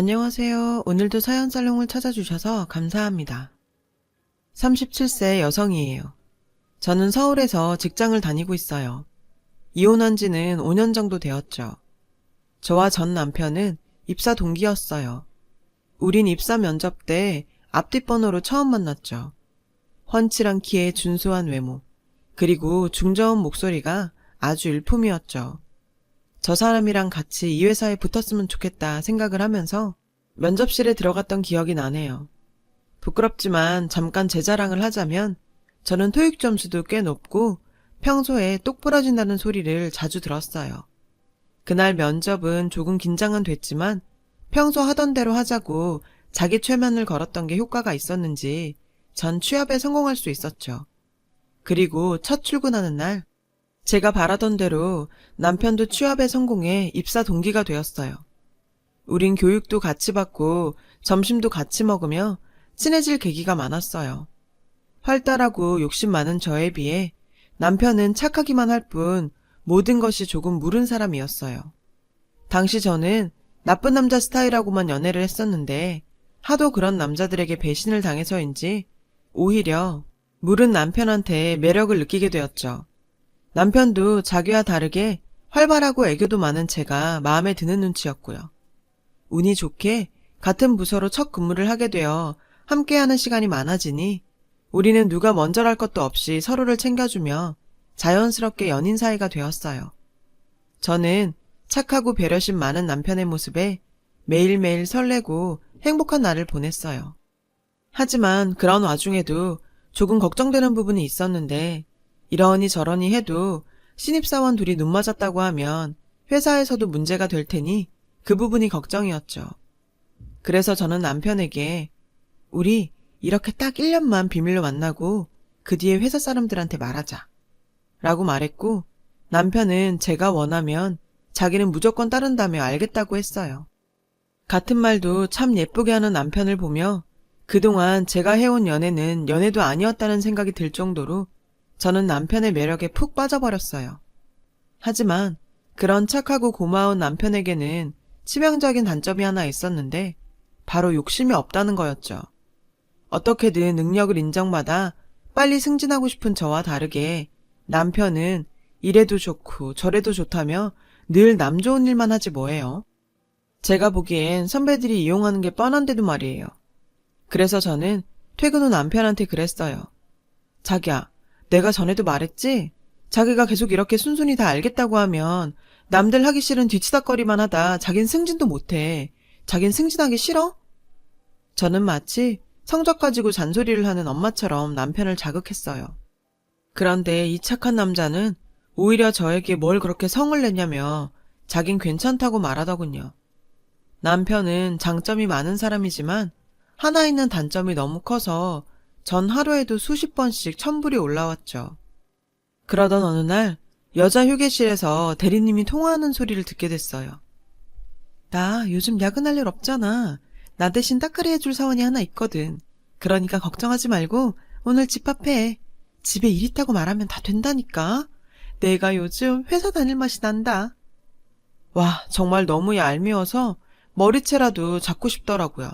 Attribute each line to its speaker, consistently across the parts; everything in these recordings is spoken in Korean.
Speaker 1: 안녕하세요. 오늘도 사연살롱을 찾아주셔서 감사합니다. 37세 여성이에요. 저는 서울에서 직장을 다니고 있어요. 이혼한 지는 5년 정도 되었죠. 저와 전 남편은 입사 동기였어요. 우린 입사 면접 때 앞뒷 번호로 처음 만났죠. 훤칠한 키에 준수한 외모, 그리고 중저음 목소리가 아주 일품이었죠. 저 사람이랑 같이 이 회사에 붙었으면 좋겠다 생각을 하면서 면접실에 들어갔던 기억이 나네요. 부끄럽지만 잠깐 제 자랑을 하자면 저는 토익 점수도 꽤 높고 평소에 똑 부러진다는 소리를 자주 들었어요. 그날 면접은 조금 긴장은 됐지만 평소 하던 대로 하자고 자기 최면을 걸었던 게 효과가 있었는지 전 취업에 성공할 수 있었죠. 그리고 첫 출근하는 날 제가 바라던 대로 남편도 취업에 성공해 입사 동기가 되었어요. 우린 교육도 같이 받고 점심도 같이 먹으며 친해질 계기가 많았어요. 활달하고 욕심 많은 저에 비해 남편은 착하기만 할 뿐 모든 것이 조금 무른 사람이었어요. 당시 저는 나쁜 남자 스타일하고만 연애를 했었는데 하도 그런 남자들에게 배신을 당해서인지 오히려 무른 남편한테 매력을 느끼게 되었죠. 남편도 자기와 다르게 활발하고 애교도 많은 제가 마음에 드는 눈치였고요. 운이 좋게 같은 부서로 첫 근무를 하게 되어 함께하는 시간이 많아지니 우리는 누가 먼저랄 것도 없이 서로를 챙겨주며 자연스럽게 연인 사이가 되었어요. 저는 착하고 배려심 많은 남편의 모습에 매일매일 설레고 행복한 날을 보냈어요. 하지만 그런 와중에도 조금 걱정되는 부분이 있었는데 이러니 저러니 해도 신입사원 둘이 눈 맞았다고 하면 회사에서도 문제가 될 테니 그 부분이 걱정이었죠. 그래서 저는 남편에게 우리 이렇게 딱 1년만 비밀로 만나고 그 뒤에 회사 사람들한테 말하자 라고 말했고 남편은 제가 원하면 자기는 무조건 따른다며 알겠다고 했어요. 같은 말도 참 예쁘게 하는 남편을 보며 그동안 제가 해온 연애는 연애도 아니었다는 생각이 들 정도로 저는 남편의 매력에 푹 빠져버렸어요. 하지만 그런 착하고 고마운 남편에게는 치명적인 단점이 하나 있었는데 바로 욕심이 없다는 거였죠. 어떻게든 능력을 인정받아 빨리 승진하고 싶은 저와 다르게 남편은 이래도 좋고 저래도 좋다며 늘 남 좋은 일만 하지 뭐예요. 제가 보기엔 선배들이 이용하는 게 뻔한데도 말이에요. 그래서 저는 퇴근 후 남편한테 그랬어요. 자기야, 내가 전에도 말했지? 자기가 계속 이렇게 순순히 다 알겠다고 하면 남들 하기 싫은 뒤치다꺼리만 하다 자긴 승진도 못해. 자긴 승진하기 싫어? 저는 마치 성적 가지고 잔소리를 하는 엄마처럼 남편을 자극했어요. 그런데 이 착한 남자는 오히려 저에게 뭘 그렇게 성을 내냐며 자긴 괜찮다고 말하더군요. 남편은 장점이 많은 사람이지만 하나 있는 단점이 너무 커서 전 하루에도 수십 번씩 천불이 올라왔죠. 그러던 어느 날 여자 휴게실에서 대리님이 통화하는 소리를 듣게 됐어요. 나 요즘 야근할 일 없잖아. 나 대신 따까리 해줄 사원이 하나 있거든. 그러니까 걱정하지 말고 오늘 집합해. 집에 일 있다고 말하면 다 된다니까. 내가 요즘 회사 다닐 맛이 난다. 와, 정말 너무 얄미워서 머리채라도 잡고 싶더라고요.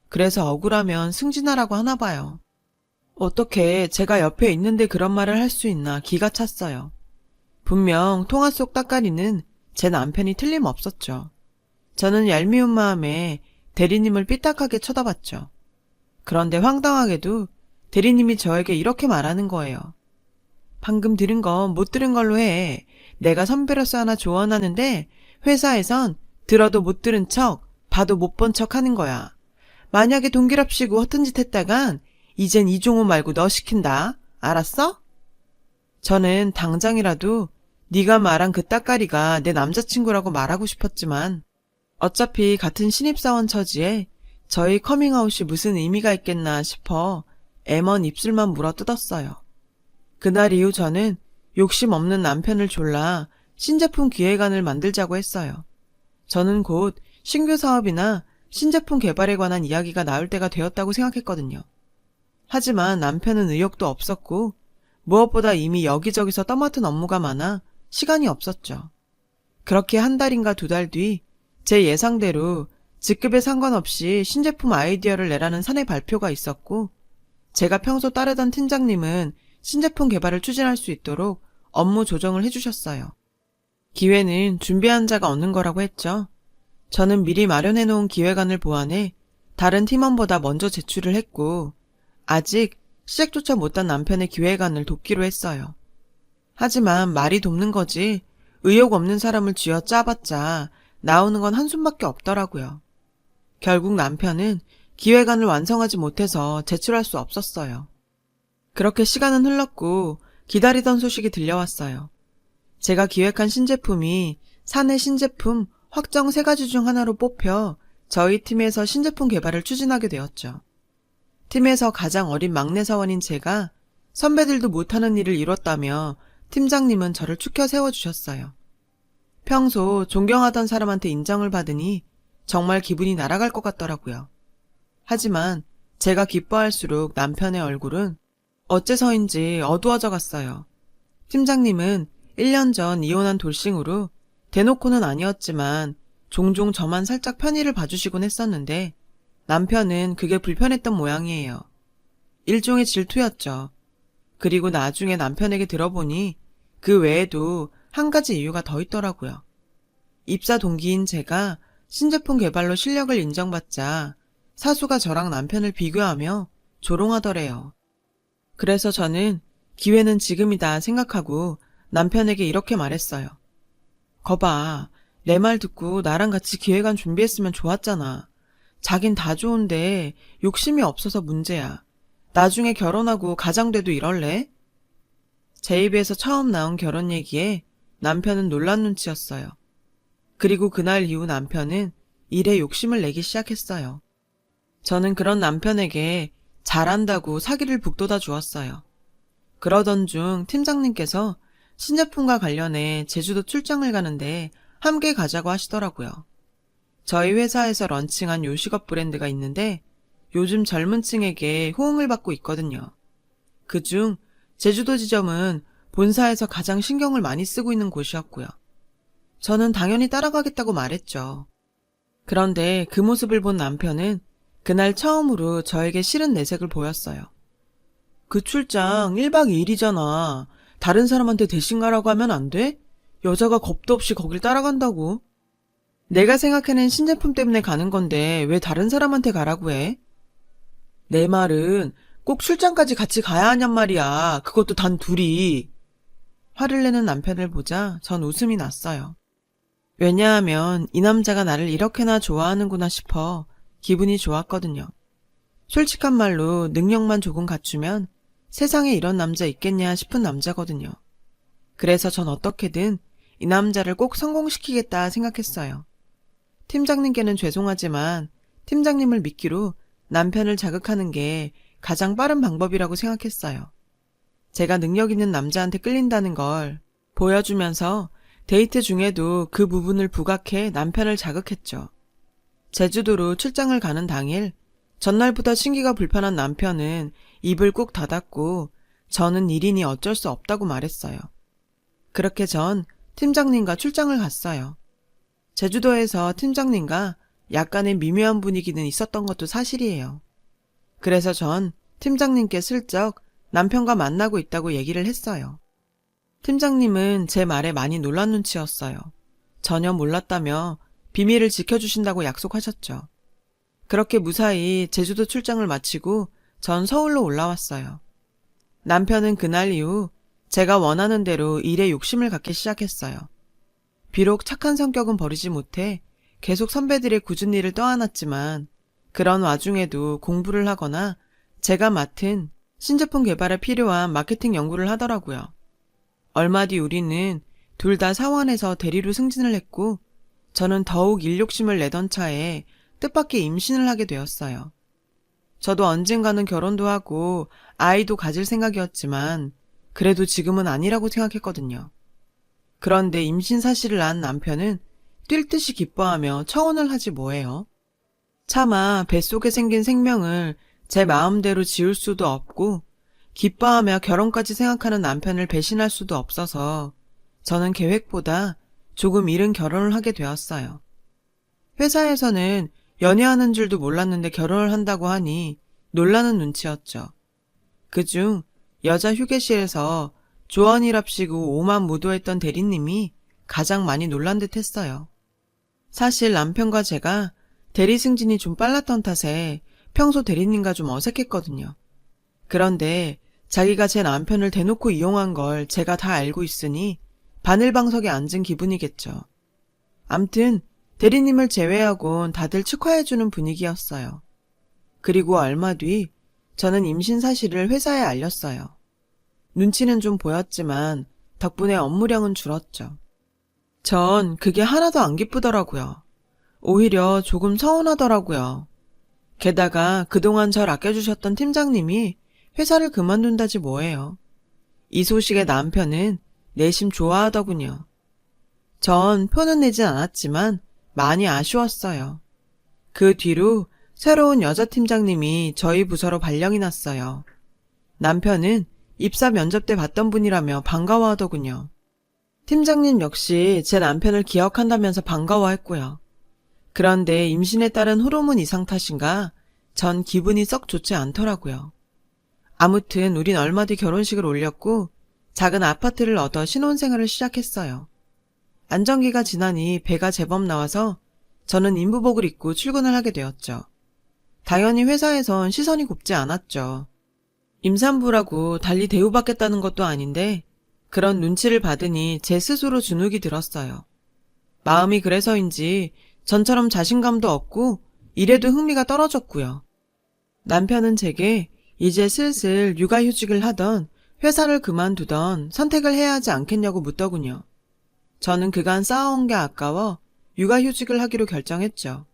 Speaker 1: 그래서 억울하면 승진하라고 하나 봐요. 어떻게 제가 옆에 있는데 그런 말을 할 수 있나 기가 찼어요. 분명 통화 속 따까리는 제 남편이 틀림없었죠. 저는 얄미운 마음에 대리님을 삐딱하게 쳐다봤죠. 그런데 황당하게도 대리님이 저에게 이렇게 말하는 거예요. 방금 들은 건 못 들은 걸로 해. 내가 선배로서 하나 조언하는데 회사에선 들어도 못 들은 척, 봐도 못 본 척 하는 거야. 만약에 동기랍시고 허튼 짓 했다간 이젠 이종호 말고 너 시킨다. 알았어? 저는 당장이라도 네가 말한 그 따까리가 내 남자친구라고 말하고 싶었지만 어차피 같은 신입사원 처지에 저희 커밍아웃이 무슨 의미가 있겠나 싶어 애먼 입술만 물어뜯었어요. 그날 이후 저는 욕심 없는 남편을 졸라 신제품 기획안을 만들자고 했어요. 저는 곧 신규 사업이나 신제품 개발에 관한 이야기가 나올 때가 되었다고 생각했거든요. 하지만 남편은 의욕도 없었고 무엇보다 이미 여기저기서 떠맡은 업무가 많아 시간이 없었죠. 그렇게 한 달인가 두 달 뒤 제 예상대로 직급에 상관없이 신제품 아이디어를 내라는 사내 발표가 있었고, 제가 평소 따르던 팀장님은 신제품 개발을 추진할 수 있도록 업무 조정을 해주셨어요. 기회는 준비한 자가 얻는 거라고 했죠. 저는 미리 마련해 놓은 기획안을 보완해 다른 팀원보다 먼저 제출을 했고, 아직 시작조차 못한 남편의 기획안을 돕기로 했어요. 하지만 말이 돕는 거지 의욕 없는 사람을 쥐어 짜봤자 나오는 건 한숨밖에 없더라고요. 결국 남편은 기획안을 완성하지 못해서 제출할 수 없었어요. 그렇게 시간은 흘렀고 기다리던 소식이 들려왔어요. 제가 기획한 신제품이 사내 신제품 확정 3가지 중 하나로 뽑혀 저희 팀에서 신제품 개발을 추진하게 되었죠. 팀에서 가장 어린 막내 사원인 제가 선배들도 못하는 일을 이뤘다며 팀장님은 저를 추켜 세워주셨어요. 평소 존경하던 사람한테 인정을 받으니 정말 기분이 날아갈 것 같더라고요. 하지만 제가 기뻐할수록 남편의 얼굴은 어째서인지 어두워져 갔어요. 팀장님은 1년 전 이혼한 돌싱으로 대놓고는 아니었지만 종종 저만 살짝 편의를 봐주시곤 했었는데 남편은 그게 불편했던 모양이에요. 일종의 질투였죠. 그리고 나중에 남편에게 들어보니 그 외에도 한 가지 이유가 더 있더라고요. 입사 동기인 제가 신제품 개발로 실력을 인정받자 사수가 저랑 남편을 비교하며 조롱하더래요. 그래서 저는 기회는 지금이다 생각하고 남편에게 이렇게 말했어요. 거봐, 내 말 듣고 나랑 같이 기획안 준비했으면 좋았잖아. 자긴 다 좋은데 욕심이 없어서 문제야. 나중에 결혼하고 가장 돼도 이럴래? 제 입에서 처음 나온 결혼 얘기에 남편은 놀란 눈치였어요. 그리고 그날 이후 남편은 일에 욕심을 내기 시작했어요. 저는 그런 남편에게 잘한다고 사기를 북돋아 주었어요. 그러던 중 팀장님께서 신제품과 관련해 제주도 출장을 가는데 함께 가자고 하시더라고요. 저희 회사에서 런칭한 요식업 브랜드가 있는데 요즘 젊은 층에게 호응을 받고 있거든요. 그중 제주도 지점은 본사에서 가장 신경을 많이 쓰고 있는 곳이었고요. 저는 당연히 따라가겠다고 말했죠. 그런데 그 모습을 본 남편은 그날 처음으로 저에게 싫은 내색을 보였어요. 그 출장 1박 2일이잖아. 다른 사람한테 대신 가라고 하면 안 돼? 여자가 겁도 없이 거길 따라간다고. 내가 생각해낸 신제품 때문에 가는 건데 왜 다른 사람한테 가라고 해? 내 말은 꼭 출장까지 같이 가야 하냔 말이야. 그것도 단 둘이. 화를 내는 남편을 보자 전 웃음이 났어요. 왜냐하면 이 남자가 나를 이렇게나 좋아하는구나 싶어 기분이 좋았거든요. 솔직한 말로 능력만 조금 갖추면 세상에 이런 남자 있겠냐 싶은 남자거든요. 그래서 전 어떻게든 이 남자를 꼭 성공시키겠다 생각했어요. 팀장님께는 죄송하지만 팀장님을 믿기로 남편을 자극하는 게 가장 빠른 방법이라고 생각했어요. 제가 능력 있는 남자한테 끌린다는 걸 보여주면서 데이트 중에도 그 부분을 부각해 남편을 자극했죠. 제주도로 출장을 가는 당일 전날부터 신기가 불편한 남편은 입을 꾹 닫았고 저는 일이니 어쩔 수 없다고 말했어요. 그렇게 전 팀장님과 출장을 갔어요. 제주도에서 팀장님과 약간의 미묘한 분위기는 있었던 것도 사실이에요. 그래서 전 팀장님께 슬쩍 남편과 만나고 있다고 얘기를 했어요. 팀장님은 제 말에 많이 놀란 눈치였어요. 전혀 몰랐다며 비밀을 지켜주신다고 약속하셨죠. 그렇게 무사히 제주도 출장을 마치고 전 서울로 올라왔어요. 남편은 그날 이후 제가 원하는 대로 일에 욕심을 갖기 시작했어요. 비록 착한 성격은 버리지 못해 계속 선배들의 굳은 일을 떠안았지만 그런 와중에도 공부를 하거나 제가 맡은 신제품 개발에 필요한 마케팅 연구를 하더라고요. 얼마 뒤 우리는 둘 다 사원에서 대리로 승진을 했고 저는 더욱 일욕심을 내던 차에 뜻밖의 임신을 하게 되었어요. 저도 언젠가는 결혼도 하고 아이도 가질 생각이었지만 그래도 지금은 아니라고 생각했거든요. 그런데 임신 사실을 안 남편은 뛸 듯이 기뻐하며 청혼을 하지 뭐예요. 차마 뱃속에 생긴 생명을 제 마음대로 지울 수도 없고 기뻐하며 결혼까지 생각하는 남편을 배신할 수도 없어서 저는 계획보다 조금 이른 결혼을 하게 되었어요. 회사에서는 연애하는 줄도 몰랐는데 결혼을 한다고 하니 놀라는 눈치였죠. 그중 여자 휴게실에서 조언이랍시고 오만 무도했던 대리님이 가장 많이 놀란 듯 했어요. 사실 남편과 제가 대리 승진이 좀 빨랐던 탓에 평소 대리님과 좀 어색했거든요. 그런데 자기가 제 남편을 대놓고 이용한 걸 제가 다 알고 있으니 바늘방석에 앉은 기분이겠죠. 암튼 대리님을 제외하곤 다들 축하해주는 분위기였어요. 그리고 얼마 뒤 저는 임신 사실을 회사에 알렸어요. 눈치는 좀 보였지만 덕분에 업무량은 줄었죠. 전 그게 하나도 안 기쁘더라고요. 오히려 조금 서운하더라고요. 게다가 그동안 절 아껴주셨던 팀장님이 회사를 그만둔다지 뭐예요. 이 소식에 남편은 내심 좋아하더군요. 전 표는 내진 않았지만 많이 아쉬웠어요. 그 뒤로 새로운 여자 팀장님이 저희 부서로 발령이 났어요. 남편은 입사 면접 때 봤던 분이라며 반가워하더군요. 팀장님 역시 제 남편을 기억한다면서 반가워했고요. 그런데 임신에 따른 호르몬 이상 탓인가 전 기분이 썩 좋지 않더라고요. 아무튼 우린 얼마 뒤 결혼식을 올렸고 작은 아파트를 얻어 신혼생활을 시작했어요. 안정기가 지나니 배가 제법 나와서 저는 인부복을 입고 출근을 하게 되었죠. 당연히 회사에선 시선이 곱지 않았죠. 임산부라고 달리 대우받겠다는 것도 아닌데 그런 눈치를 받으니 제 스스로 주눅이 들었어요. 마음이 그래서인지 전처럼 자신감도 없고 일에도 흥미가 떨어졌고요. 남편은 제게 이제 슬슬 육아휴직을 하던 회사를 그만두던 선택을 해야 하지 않겠냐고 묻더군요. 저는 그간 쌓아온 게 아까워 육아휴직을 하기로 결정했죠.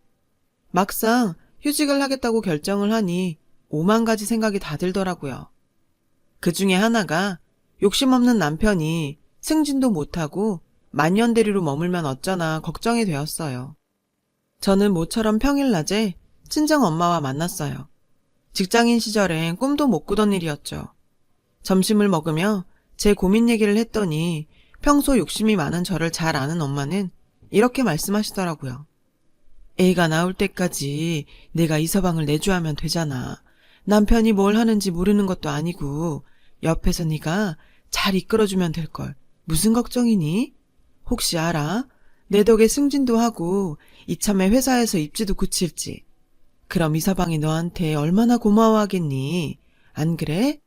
Speaker 1: 막상 휴직을 하겠다고 결정을 하니 5만 가지 생각이 다 들더라고요. 그 중에 하나가 욕심 없는 남편이 승진도 못하고 만년대리로 머물면 어쩌나 걱정이 되었어요. 저는 모처럼 평일낮에 친정엄마와 만났어요. 직장인 시절엔 꿈도 못 꾸던 일이었죠. 점심을 먹으며 제 고민 얘기를 했더니 평소 욕심이 많은 저를 잘 아는 엄마는 이렇게 말씀하시더라고요. 애가 나올 때까지 내가 이서방을 내조하면 되잖아. 남편이 뭘 하는지 모르는 것도 아니고 옆에서 네가 잘 이끌어주면 될걸. 무슨 걱정이니? 혹시 알아? 내 덕에 승진도 하고 이참에 회사에서 입지도 굳힐지. 그럼 이서방이 너한테 얼마나 고마워하겠니? 안 그래?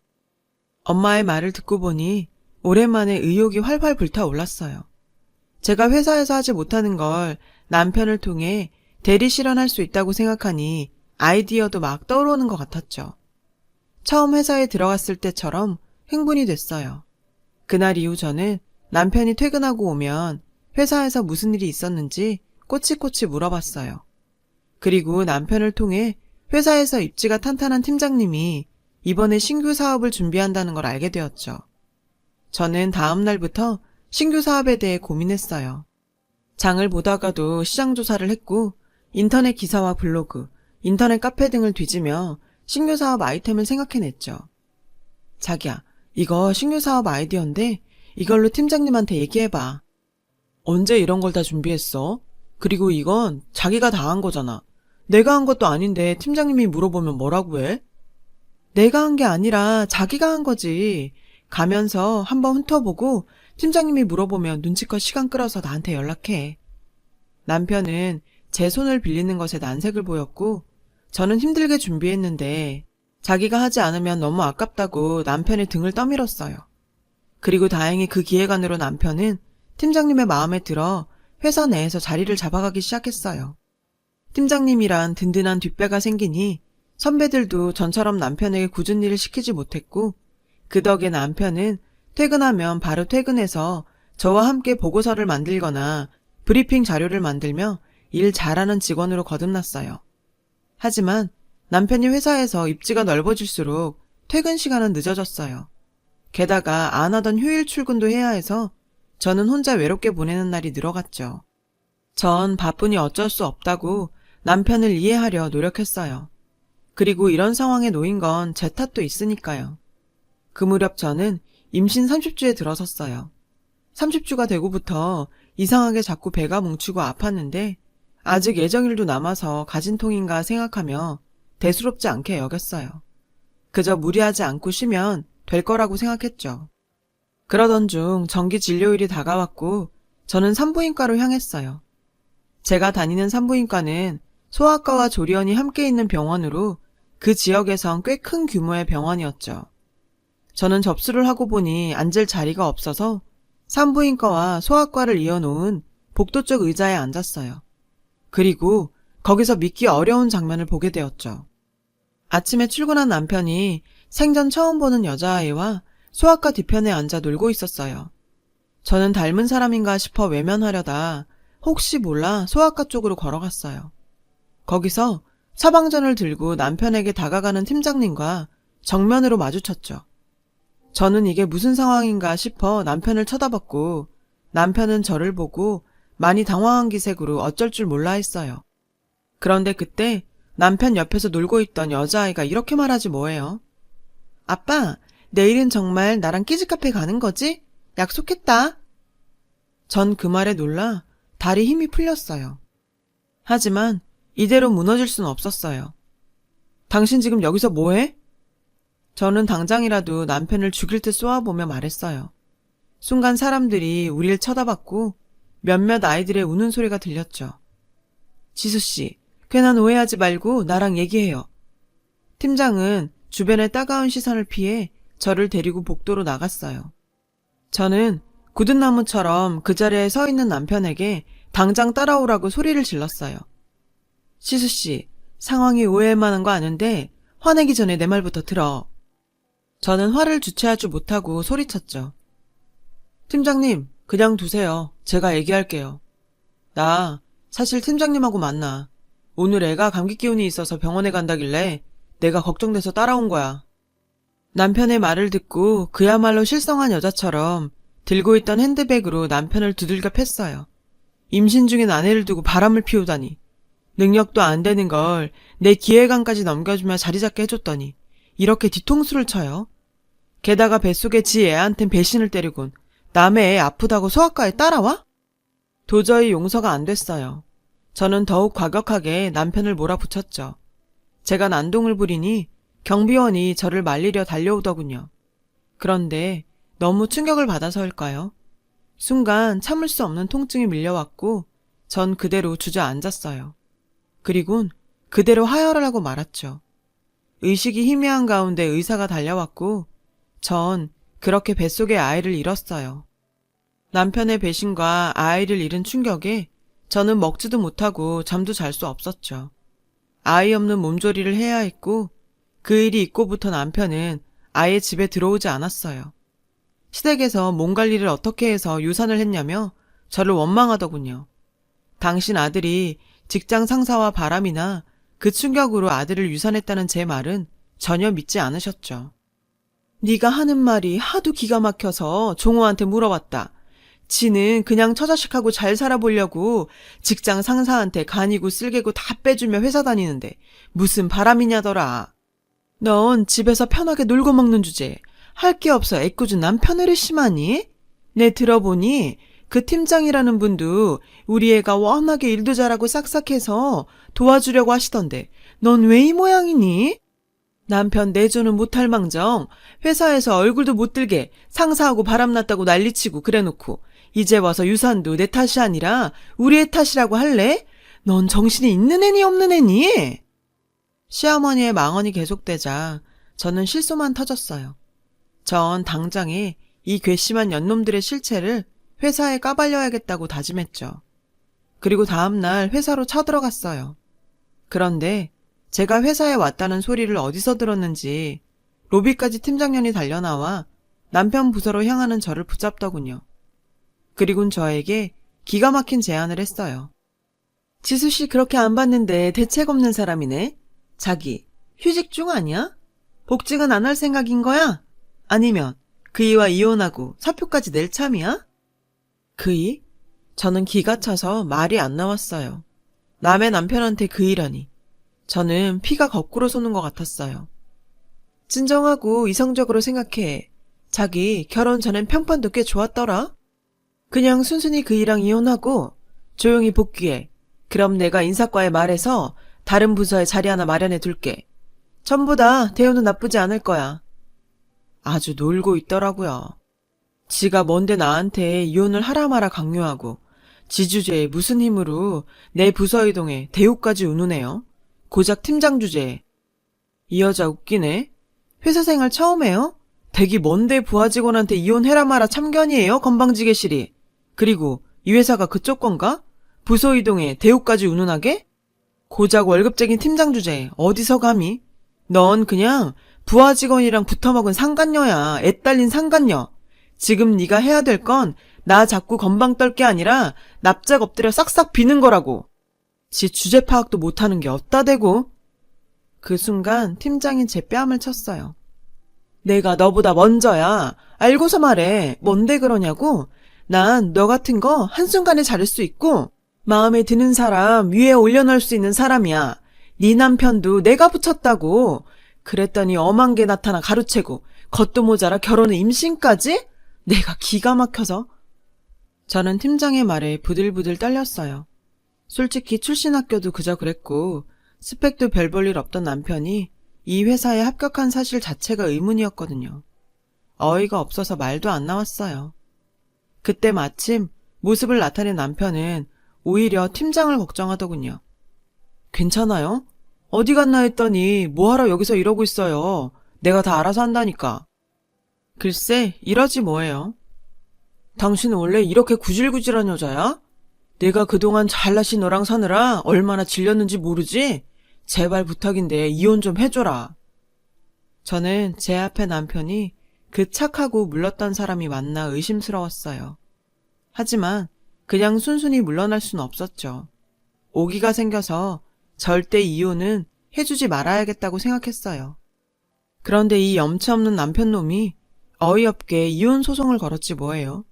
Speaker 1: 엄마의 말을 듣고 보니 오랜만에 의욕이 활활 불타올랐어요. 제가 회사에서 하지 못하는 걸 남편을 통해 대리 실현할 수 있다고 생각하니 아이디어도 막 떠오르는 것 같았죠. 처음 회사에 들어갔을 때처럼 흥분이 됐어요. 그날 이후 저는 남편이 퇴근하고 오면 회사에서 무슨 일이 있었는지 꼬치꼬치 물어봤어요. 그리고 남편을 통해 회사에서 입지가 탄탄한 팀장님이 이번에 신규 사업을 준비한다는 걸 알게 되었죠. 저는 다음 날부터 신규 사업에 대해 고민했어요. 장을 보다가도 시장 조사를 했고 인터넷 기사와 블로그, 인터넷 카페 등을 뒤지며 신규 사업 아이템을 생각해냈죠. 자기야, 이거 신규 사업 아이디어인데 이걸로 팀장님한테 얘기해봐. 언제 이런 걸 다 준비했어? 그리고 이건 자기가 다 한 거잖아. 내가 한 것도 아닌데 팀장님이 물어보면 뭐라고 해? 내가 한 게 아니라 자기가 한 거지. 가면서 한번 훑어보고 팀장님이 물어보면 눈치껏 시간 끌어서 나한테 연락해. 남편은 제 손을 빌리는 것에 난색을 보였고 저는 힘들게 준비했는데 자기가 하지 않으면 너무 아깝다고 남편의 등을 떠밀었어요. 그리고 다행히 그 기획안으로 남편은 팀장님의 마음에 들어 회사 내에서 자리를 잡아가기 시작했어요. 팀장님이란 든든한 뒷배가 생기니 선배들도 전처럼 남편에게 굳은 일을 시키지 못했고 그 덕에 남편은 퇴근하면 바로 퇴근해서 저와 함께 보고서를 만들거나 브리핑 자료를 만들며 일 잘하는 직원으로 거듭났어요. 하지만 남편이 회사에서 입지가 넓어질수록 퇴근 시간은 늦어졌어요. 게다가 안 하던 휴일 출근도 해야 해서 저는 혼자 외롭게 보내는 날이 늘어갔죠. 전 바쁘니 어쩔 수 없다고 남편을 이해하려 노력했어요. 그리고 이런 상황에 놓인 건 제 탓도 있으니까요. 그 무렵 저는 임신 30주에 들어섰어요. 30주가 되고부터 이상하게 자꾸 배가 뭉치고 아팠는데 아직 예정일도 남아서 가진 통인가 생각하며 대수롭지 않게 여겼어요. 그저 무리하지 않고 쉬면 될 거라고 생각했죠. 그러던 중 정기 진료일이 다가왔고 저는 산부인과로 향했어요. 제가 다니는 산부인과는 소아과와 조리원이 함께 있는 병원으로 그 지역에선 꽤 큰 규모의 병원이었죠. 저는 접수를 하고 보니 앉을 자리가 없어서 산부인과와 소아과를 이어놓은 복도 쪽 의자에 앉았어요. 그리고 거기서 믿기 어려운 장면을 보게 되었죠. 아침에 출근한 남편이 생전 처음 보는 여자아이와 소아과 뒤편에 앉아 놀고 있었어요. 저는 닮은 사람인가 싶어 외면하려다 혹시 몰라 소아과 쪽으로 걸어갔어요. 거기서 처방전을 들고 남편에게 다가가는 팀장님과 정면으로 마주쳤죠. 저는 이게 무슨 상황인가 싶어 남편을 쳐다봤고 남편은 저를 보고 많이 당황한 기색으로 어쩔 줄 몰라 했어요. 그런데 그때 남편 옆에서 놀고 있던 여자아이가 이렇게 말하지 뭐예요. 아빠, 내일은 정말 나랑 키즈카페 가는 거지? 약속했다. 전 그 말에 놀라 다리 힘이 풀렸어요. 하지만 이대로 무너질 순 없었어요. 당신 지금 여기서 뭐해? 저는 당장이라도 남편을 죽일 듯 쏘아보며 말했어요. 순간 사람들이 우릴 쳐다봤고 몇몇 아이들의 우는 소리가 들렸죠. 지수씨, 괜한 오해하지 말고 나랑 얘기해요. 팀장은 주변의 따가운 시선을 피해 저를 데리고 복도로 나갔어요. 저는 굳은 나무처럼 그 자리에 서 있는 남편에게 당장 따라오라고 소리를 질렀어요. 지수씨, 상황이 오해할 만한 거 아는데 화내기 전에 내 말부터 들어. 저는 화를 주체하지 못하고 소리쳤죠. 팀장님, 그냥 두세요. 제가 얘기할게요. 나 사실 팀장님하고 만나. 오늘 애가 감기 기운이 있어서 병원에 간다길래 내가 걱정돼서 따라온 거야. 남편의 말을 듣고 그야말로 실성한 여자처럼 들고 있던 핸드백으로 남편을 두들겨 팼어요. 임신 중인 아내를 두고 바람을 피우다니. 능력도 안 되는 걸 내 기획안까지 넘겨주며 자리 잡게 해줬더니 이렇게 뒤통수를 쳐요. 게다가 뱃속에 지 애한텐 배신을 때리곤 남의 애 아프다고 소아과에 따라와? 도저히 용서가 안 됐어요. 저는 더욱 과격하게 남편을 몰아붙였죠. 제가 난동을 부리니 경비원이 저를 말리려 달려오더군요. 그런데 너무 충격을 받아서일까요? 순간 참을 수 없는 통증이 밀려왔고 전 그대로 주저앉았어요. 그리곤 그대로 하혈을 하고 말았죠. 의식이 희미한 가운데 의사가 달려왔고 전 그렇게 뱃속의 아이를 잃었어요. 남편의 배신과 아이를 잃은 충격에 저는 먹지도 못하고 잠도 잘 수 없었죠. 아이 없는 몸조리를 해야 했고 그 일이 있고부터 남편은 아예 집에 들어오지 않았어요. 시댁에서 몸 관리를 어떻게 해서 유산을 했냐며 저를 원망하더군요. 당신 아들이 직장 상사와 바람이나 그 충격으로 아들을 유산했다는 제 말은 전혀 믿지 않으셨죠. 네가 하는 말이 하도 기가 막혀서 종호한테 물어봤다. 지는 그냥 처자식하고 잘 살아보려고 직장 상사한테 간이고 쓸개고 다 빼주며 회사 다니는데 무슨 바람이냐더라. 넌 집에서 편하게 놀고 먹는 주제에 할 게 없어 애꿎은 남편을 심하니? 내 들어보니 그 팀장이라는 분도 우리 애가 워낙에 일도 잘하고 싹싹해서 도와주려고 하시던데 넌 왜 이 모양이니? 남편 내조는 못할 망정 회사에서 얼굴도 못 들게 상사하고 바람났다고 난리치고 그래놓고 이제 와서 유산도 내 탓이 아니라 우리 애 탓이라고 할래? 넌 정신이 있는 애니 없는 애니? 시어머니의 망언이 계속되자 저는 실소만 터졌어요. 전 당장에 이 괘씸한 연놈들의 실체를 회사에 까발려야겠다고 다짐했죠. 그리고 다음날 회사로 쳐들어갔어요. 그런데 제가 회사에 왔다는 소리를 어디서 들었는지 로비까지 팀장년이 달려나와 남편 부서로 향하는 저를 붙잡더군요. 그리곤 저에게 기가 막힌 제안을 했어요. 지수씨 그렇게 안 봤는데 대책 없는 사람이네. 자기 휴직 중 아니야? 복직은 안 할 생각인 거야? 아니면 그이와 이혼하고 사표까지 낼 참이야? 그이? 저는 기가 차서 말이 안 나왔어요. 남의 남편한테 그이라니. 저는 피가 거꾸로 솟는 것 같았어요. 진정하고 이성적으로 생각해. 자기 결혼 전엔 평판도 꽤 좋았더라. 그냥 순순히 그이랑 이혼하고 조용히 복귀해. 그럼 내가 인사과에 말해서 다른 부서에 자리 하나 마련해 둘게. 전부 다 대우는 나쁘지 않을 거야. 아주 놀고 있더라고요. 지가 뭔데 나한테 이혼을 하라 마라 강요하고 지주제에 무슨 힘으로 내 부서 이동에 대우까지 운우네요. 고작 팀장 주제에. 이 여자 웃기네. 회사 생활 처음 해요? 댁이 뭔데 부하 직원한테 이혼해라 마라 참견이에요, 건방지게실이. 그리고 이 회사가 그쪽 건가? 부서 이동에 대우까지 운운하게? 고작 월급쟁이 팀장 주제에 어디서 감히? 넌 그냥 부하 직원이랑 붙어먹은 상간녀야. 애 딸린 상간녀. 지금 네가 해야 될 건 나 자꾸 건방 떨 게 아니라 납작 엎드려 싹싹 비는 거라고. 지 주제 파악도 못하는 게 어따 대고. 그 순간 팀장이 제 뺨을 쳤어요. 내가 너보다 먼저야. 알고서 말해. 뭔데 그러냐고. 난 너 같은 거 한순간에 자를 수 있고 마음에 드는 사람 위에 올려놓을 수 있는 사람이야. 네 남편도 내가 붙였다고. 그랬더니 엄한 게 나타나 가로채고 겉도 모자라 결혼은 임신까지? 내가 기가 막혀서. 저는 팀장의 말에 부들부들 떨렸어요. 솔직히 출신 학교도 그저 그랬고 스펙도 별 볼 일 없던 남편이 이 회사에 합격한 사실 자체가 의문이었거든요. 어이가 없어서 말도 안 나왔어요. 그때 마침 모습을 나타낸 남편은 오히려 팀장을 걱정하더군요. 괜찮아요? 어디 갔나 했더니 뭐하러 여기서 이러고 있어요. 내가 다 알아서 한다니까. 글쎄, 이러지 뭐예요. 당신은 원래 이렇게 구질구질한 여자야? 내가 그동안 잘나신 너랑 사느라 얼마나 질렸는지 모르지? 제발 부탁인데 이혼 좀 해줘라. 저는 제 앞에 남편이 그 착하고 물렀던 사람이 맞나 의심스러웠어요. 하지만 그냥 순순히 물러날 수는 없었죠. 오기가 생겨서 절대 이혼은 해주지 말아야겠다고 생각했어요. 그런데 이 염치 없는 남편놈이 어이없게 이혼 소송을 걸었지 뭐예요.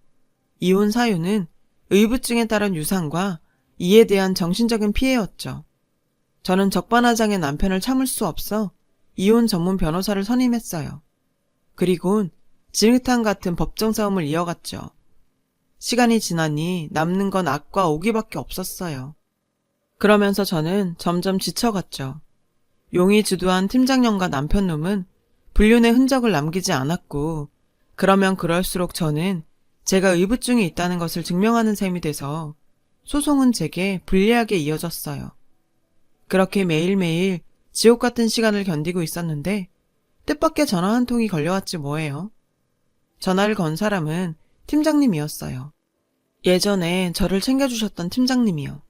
Speaker 1: 이혼 사유는 의부증에 따른 유산과 이에 대한 정신적인 피해였죠. 저는 적반하장의 남편을 참을 수 없어 이혼 전문 변호사를 선임했어요. 그리곤 진흙탕 같은 법정 싸움을 이어갔죠. 시간이 지나니 남는 건 악과 오기밖에 없었어요. 그러면서 저는 점점 지쳐갔죠. 용이 주도한 팀장년과 남편놈은 불륜의 흔적을 남기지 않았고 그러면 그럴수록 저는 제가 의부증이 있다는 것을 증명하는 셈이 돼서 소송은 제게 불리하게 이어졌어요. 그렇게 매일매일 지옥 같은 시간을 견디고 있었는데 뜻밖의 전화 한 통이 걸려왔지 뭐예요. 전화를 건 사람은 팀장님이었어요. 예전에 저를 챙겨주셨던 팀장님이요.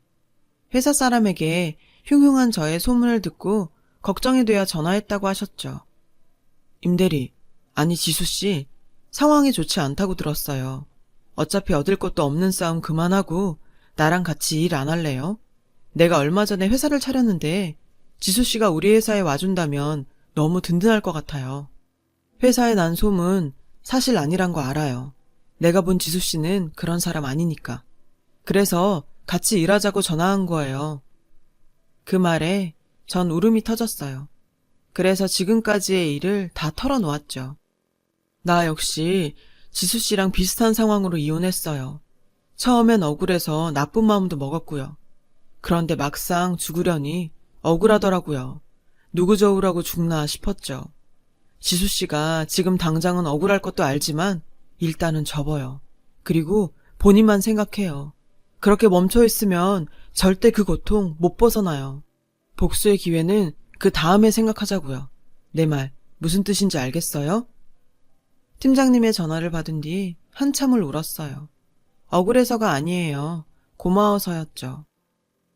Speaker 1: 회사 사람에게 흉흉한 저의 소문을 듣고 걱정이 되어 전화했다고 하셨죠. 임대리, 아니 지수씨, 상황이 좋지 않다고 들었어요. 어차피 얻을 것도 없는 싸움 그만하고 나랑 같이 일 안 할래요? 내가 얼마 전에 회사를 차렸는데 지수씨가 우리 회사에 와준다면 너무 든든할 것 같아요. 회사에 난 소문 사실 아니란 거 알아요. 내가 본 지수씨는 그런 사람 아니니까. 그래서 같이 일하자고 전화한 거예요. 그 말에 전 울음이 터졌어요. 그래서 지금까지의 일을 다 털어놓았죠. 나 역시 지수씨랑 비슷한 상황으로 이혼했어요. 처음엔 억울해서 나쁜 마음도 먹었고요. 그런데 막상 죽으려니 억울하더라고요. 누구 저우라고 죽나 싶었죠. 지수씨가 지금 당장은 억울할 것도 알지만 일단은 접어요. 그리고 본인만 생각해요. 그렇게 멈춰있으면 절대 그 고통 못 벗어나요. 복수의 기회는 그 다음에 생각하자고요. 내 말 무슨 뜻인지 알겠어요? 팀장님의 전화를 받은 뒤 한참을 울었어요. 억울해서가 아니에요. 고마워서였죠.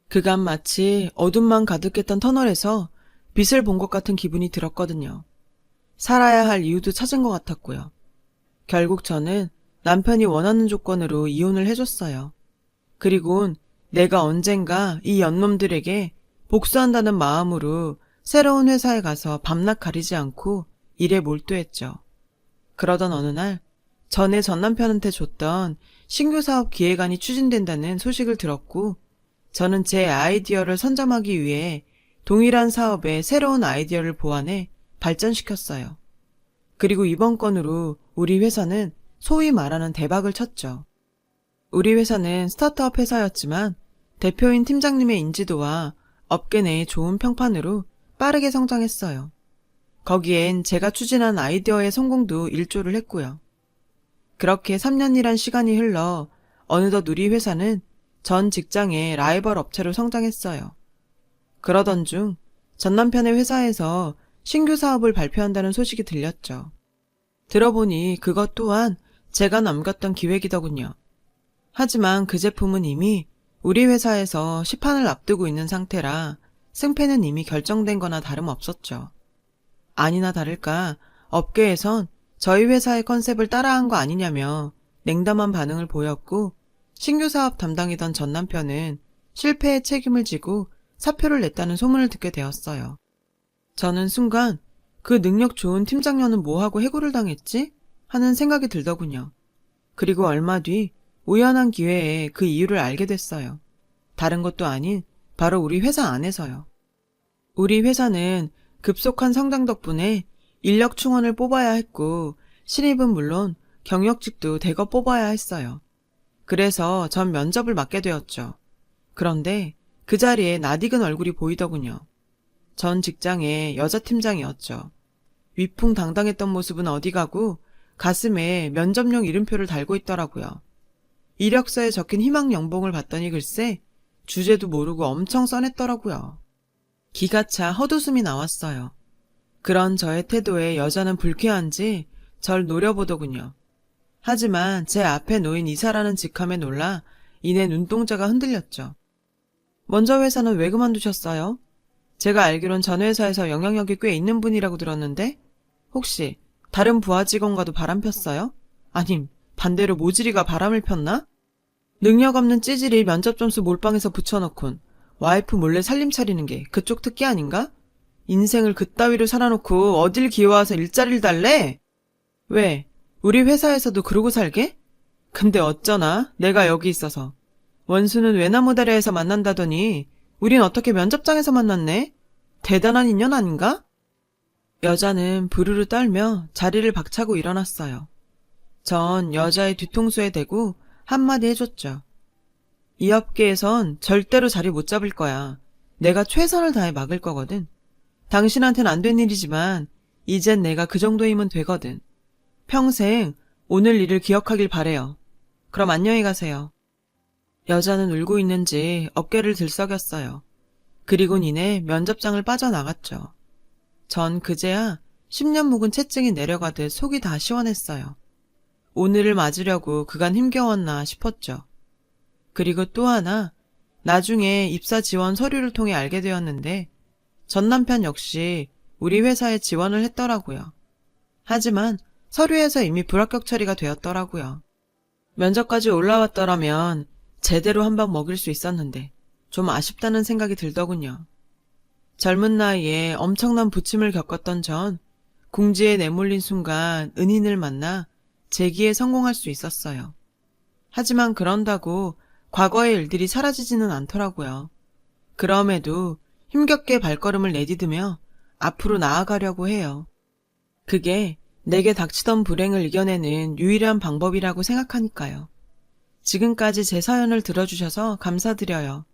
Speaker 1: 그간 마치 어둠만 가득했던 터널에서 빛을 본 것 같은 기분이 들었거든요. 살아야 할 이유도 찾은 것 같았고요. 결국 저는 남편이 원하는 조건으로 이혼을 해줬어요. 그리곤 내가 언젠가 이 연놈들에게 복수한다는 마음으로 새로운 회사에 가서 밤낮 가리지 않고 일에 몰두했죠. 그러던 어느 날 전에 전 남편한테 줬던 신규 사업 기획안이 추진된다는 소식을 들었고 저는 제 아이디어를 선점하기 위해 동일한 사업에 새로운 아이디어를 보완해 발전시켰어요. 그리고 이번 건으로 우리 회사는 소위 말하는 대박을 쳤죠. 우리 회사는 스타트업 회사였지만 대표인 팀장님의 인지도와 업계 내의 좋은 평판으로 빠르게 성장했어요. 거기엔 제가 추진한 아이디어의 성공도 일조를 했고요. 그렇게 3년이란 시간이 흘러 어느덧 우리 회사는 전 직장의 라이벌 업체로 성장했어요. 그러던 중 전 남편의 회사에서 신규 사업을 발표한다는 소식이 들렸죠. 들어보니 그것 또한 제가 넘겼던 기획이더군요. 하지만 그 제품은 이미 우리 회사에서 시판을 앞두고 있는 상태라 승패는 이미 결정된 거나 다름없었죠. 아니나 다를까 업계에선 저희 회사의 컨셉을 따라한 거 아니냐며 냉담한 반응을 보였고 신규 사업 담당이던 전 남편은 실패의 책임을 지고 사표를 냈다는 소문을 듣게 되었어요. 저는 순간 그 능력 좋은 팀장년은 뭐하고 해고를 당했지? 하는 생각이 들더군요. 그리고 얼마 뒤 우연한 기회에 그 이유를 알게 됐어요. 다른 것도 아닌 바로 우리 회사 안에서요. 우리 회사는 급속한 성장 덕분에 인력 충원을 뽑아야 했고 신입은 물론 경력직도 대거 뽑아야 했어요. 그래서 전 면접을 맡게 되었죠. 그런데 그 자리에 낯익은 얼굴이 보이더군요. 전 직장의 여자 팀장이었죠. 위풍당당했던 모습은 어디 가고 가슴에 면접용 이름표를 달고 있더라고요. 이력서에 적힌 희망 연봉을 봤더니 글쎄 주제도 모르고 엄청 써냈더라고요. 기가 차 헛웃음이 나왔어요. 그런 저의 태도에 여자는 불쾌한지 절 노려보더군요. 하지만 제 앞에 놓인 이사라는 직함에 놀라 이내 눈동자가 흔들렸죠. 먼저 회사는 왜 그만두셨어요? 제가 알기론 전 회사에서 영향력이 꽤 있는 분이라고 들었는데 혹시 다른 부하 직원과도 바람 폈어요? 아님 반대로 모지리가 바람을 폈나? 능력 없는 찌질이 면접 점수 몰빵해서 붙여놓곤 와이프 몰래 살림 차리는 게 그쪽 특기 아닌가? 인생을 그따위로 살아놓고 어딜 기어와서 일자리를 달래? 왜? 우리 회사에서도 그러고 살게? 근데 어쩌나 내가 여기 있어서. 원수는 외나무다리에서 만난다더니 우린 어떻게 면접장에서 만났네? 대단한 인연 아닌가? 여자는 부르르 떨며 자리를 박차고 일어났어요. 전 여자의 뒤통수에 대고 한마디 해줬죠. 이 업계에선 절대로 자리 못 잡을 거야. 내가 최선을 다해 막을 거거든. 당신한텐 안 된 일이지만 이젠 내가 그 정도이면 되거든. 평생 오늘 일을 기억하길 바래요. 그럼 안녕히 가세요. 여자는 울고 있는지 어깨를 들썩였어요. 그리곤 이내 면접장을 빠져나갔죠. 전 그제야 10년 묵은 채증이 내려가듯 속이 다 시원했어요. 오늘을 맞으려고 그간 힘겨웠나 싶었죠. 그리고 또 하나, 나중에 입사 지원 서류를 통해 알게 되었는데 전 남편 역시 우리 회사에 지원을 했더라고요. 하지만 서류에서 이미 불합격 처리가 되었더라고요. 면접까지 올라왔더라면 제대로 한 방 먹일 수 있었는데 좀 아쉽다는 생각이 들더군요. 젊은 나이에 엄청난 부침을 겪었던 전 궁지에 내몰린 순간 은인을 만나 재기에 성공할 수 있었어요. 하지만 그런다고 과거의 일들이 사라지지는 않더라고요. 그럼에도 힘겹게 발걸음을 내디디며 앞으로 나아가려고 해요. 그게 내게 닥치던 불행을 이겨내는 유일한 방법이라고 생각하니까요. 지금까지 제 사연을 들어주셔서 감사드려요.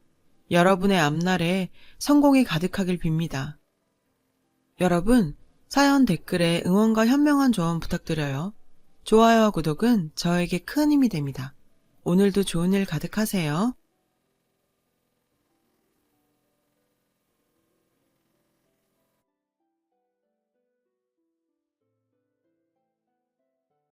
Speaker 1: 여러분의 앞날에 성공이 가득하길 빕니다. 여러분, 사연 댓글에 응원과 현명한 조언 부탁드려요. 좋아요와 구독은 저에게 큰 힘이 됩니다. 오늘도 좋은 일 가득하세요.